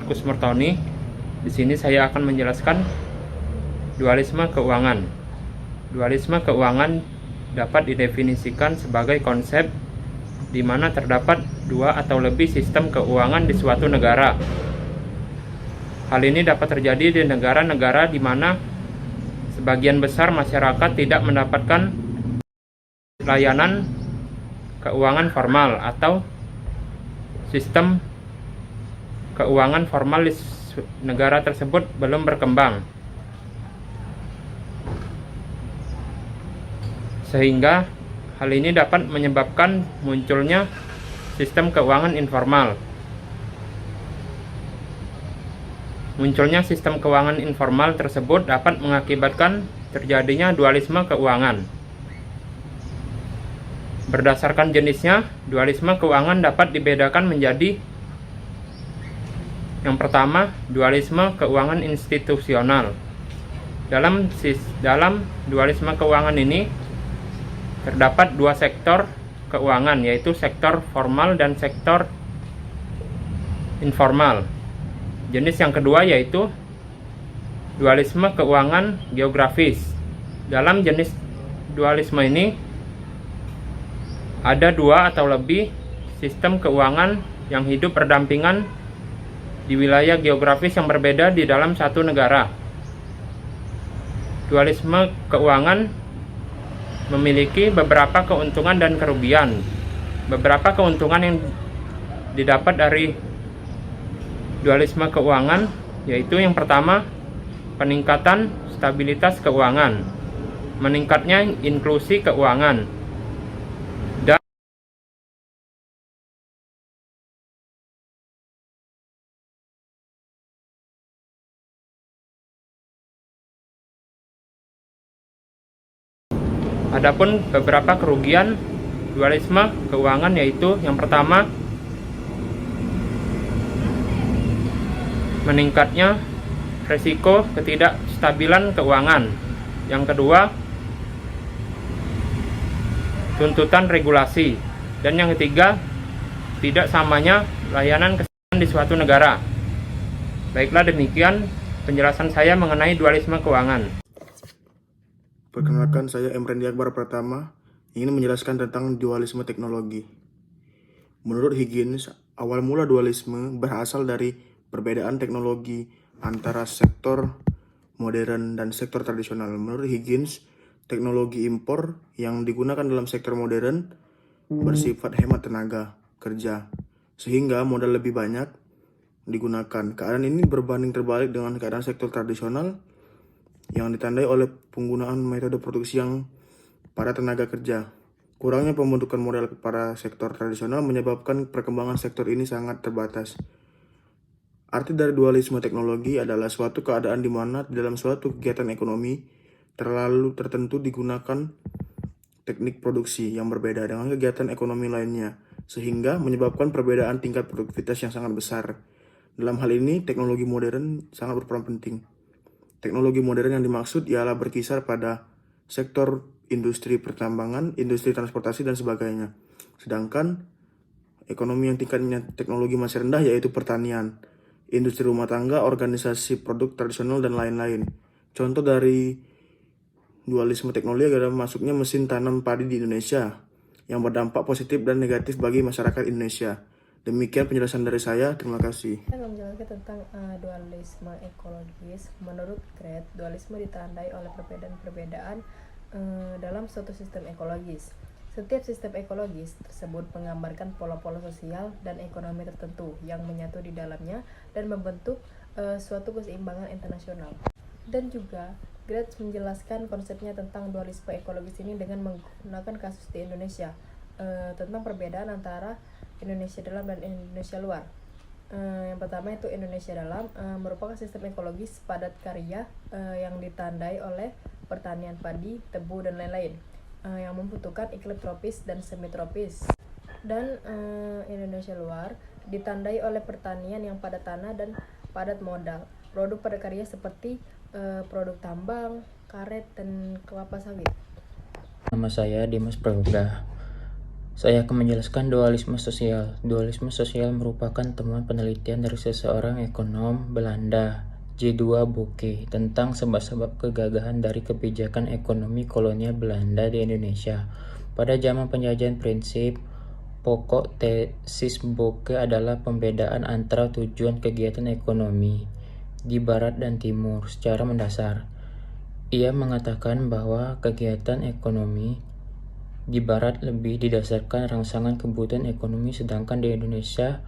Markus Murtoni. Di sini saya akan menjelaskan dualisme keuangan. Dualisme keuangan dapat didefinisikan sebagai konsep di mana terdapat dua atau lebih sistem keuangan di suatu negara. Hal ini dapat terjadi di negara-negara di mana sebagian besar masyarakat tidak mendapatkan layanan keuangan formal atau sistem keuangan formal di negara tersebut belum berkembang, sehingga hal ini dapat menyebabkan munculnya sistem keuangan informal. Munculnya sistem keuangan informal tersebut dapat mengakibatkan terjadinya dualisme keuangan. Berdasarkan jenisnya, dualisme keuangan dapat dibedakan menjadi: yang pertama, dualisme keuangan institusional. Dalam dualisme keuangan ini terdapat dua sektor keuangan, yaitu sektor formal dan sektor informal. Jenis yang kedua yaitu dualisme keuangan geografis. Dalam jenis dualisme ini ada dua atau lebih sistem keuangan yang hidup berdampingan di wilayah geografis yang berbeda di dalam satu negara. Dualisme keuangan memiliki beberapa keuntungan dan kerugian. Beberapa keuntungan yang didapat dari dualisme keuangan yaitu: yang pertama, peningkatan stabilitas keuangan, meningkatnya inklusi keuangan, dan adapun beberapa kerugian dualisme keuangan yaitu: yang pertama, meningkatnya risiko ketidakstabilan keuangan. Yang kedua, tuntutan regulasi. Dan yang ketiga, tidak samanya layanan kesehatan di suatu negara. Baiklah, demikian penjelasan saya mengenai dualisme keuangan. Perkenalkan, saya Emrendi Akbar Pratama ingin menjelaskan tentang dualisme teknologi. Menurut Higgins, awal mula dualisme berasal dari perbedaan teknologi antara sektor modern dan sektor tradisional. Menurut Higgins, teknologi impor yang digunakan dalam sektor modern bersifat hemat tenaga kerja, sehingga modal lebih banyak digunakan. Keadaan ini berbanding terbalik dengan keadaan sektor tradisional yang ditandai oleh penggunaan metode produksi yang pada tenaga kerja. Kurangnya pembentukan modal pada sektor tradisional menyebabkan perkembangan sektor ini sangat terbatas. Arti dari dualisme teknologi adalah suatu keadaan di mana dalam suatu kegiatan ekonomi terlalu tertentu digunakan teknik produksi yang berbeda dengan kegiatan ekonomi lainnya, sehingga menyebabkan perbedaan tingkat produktivitas yang sangat besar. Dalam hal ini, teknologi modern sangat berperan penting. Teknologi modern yang dimaksud ialah berkisar pada sektor industri pertambangan, industri transportasi, dan sebagainya. Sedangkan ekonomi yang tingkatnya teknologi masih rendah yaitu pertanian, industri rumah tangga, organisasi produk tradisional, dan lain-lain. Contoh dari dualisme teknologi adalah masuknya mesin tanam padi di Indonesia yang berdampak positif dan negatif bagi masyarakat Indonesia. Demikian penjelasan dari saya. Terima kasih. Saya akan menjelaskan tentang dualisme ekologis. Menurut Gret, dualisme ditandai oleh perbedaan-perbedaan dalam suatu sistem ekologis. Setiap sistem ekologis tersebut menggambarkan pola-pola sosial dan ekonomi tertentu yang menyatu di dalamnya dan membentuk suatu keseimbangan internasional. Dan juga Gret menjelaskan konsepnya tentang dualisme ekologis ini dengan menggunakan kasus di Indonesia, tentang perbedaan antara Indonesia dalam dan Indonesia luar. Yang pertama itu Indonesia dalam merupakan sistem ekologis padat karya yang ditandai oleh pertanian padi, tebu, dan lain-lain yang membutuhkan iklim tropis dan semi-tropis. Dan Indonesia luar ditandai oleh pertanian yang padat tanah dan padat modal, produk padat karya seperti produk tambang, karet, dan kelapa sawit. Nama saya Dimas Prayoga. Saya akan menjelaskan dualisme sosial. Dualisme sosial merupakan temuan penelitian dari seseorang ekonom Belanda, J2 Bocke, tentang sebab-sebab kegagahan dari kebijakan ekonomi kolonial Belanda di Indonesia. Pada zaman penjajahan prinsip, pokok tesis Bocke adalah pembedaan antara tujuan kegiatan ekonomi di Barat dan Timur secara mendasar. Ia mengatakan bahwa kegiatan ekonomi di Barat lebih didasarkan rangsangan kebutuhan ekonomi, sedangkan di Indonesia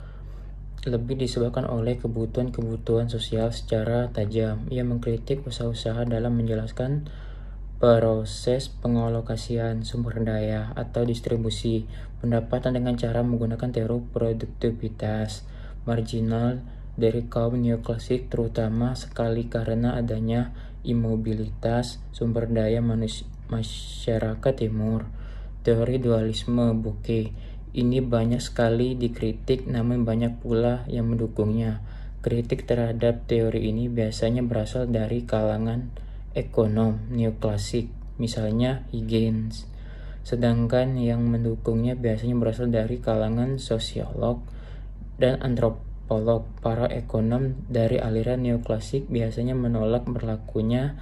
lebih disebabkan oleh kebutuhan-kebutuhan sosial secara tajam. Ia mengkritik usaha-usaha dalam menjelaskan proses pengalokasian sumber daya atau distribusi pendapatan dengan cara menggunakan teori produktivitas marginal dari kaum neoklasik, terutama sekali karena adanya imobilitas sumber daya masyarakat timur. Teori dualisme Bocke ini banyak sekali dikritik, namun banyak pula yang mendukungnya. Kritik terhadap teori ini biasanya berasal dari kalangan ekonom neoklasik, misalnya Huygens. Sedangkan yang mendukungnya biasanya berasal dari kalangan sosiolog dan antropolog. Para ekonom dari aliran neoklasik biasanya menolak berlakunya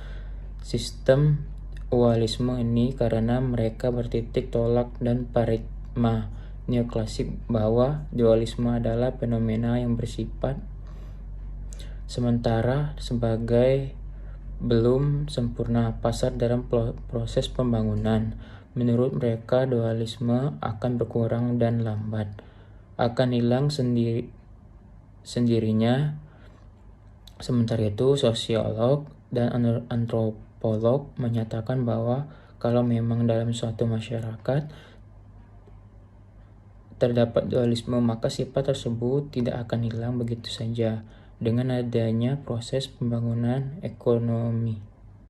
sistem dualisme ini karena mereka bertitik tolak dan paradigma neoklasik bahwa dualisme adalah fenomena yang bersifat sementara sebagai belum sempurna pasar dalam proses pembangunan. Menurut mereka, dualisme akan berkurang dan lambat akan hilang sendirinya. Sementara itu, sosiolog dan antropolog menyatakan bahwa kalau memang dalam suatu masyarakat terdapat dualisme, maka sifat tersebut tidak akan hilang begitu saja dengan adanya proses pembangunan ekonomi.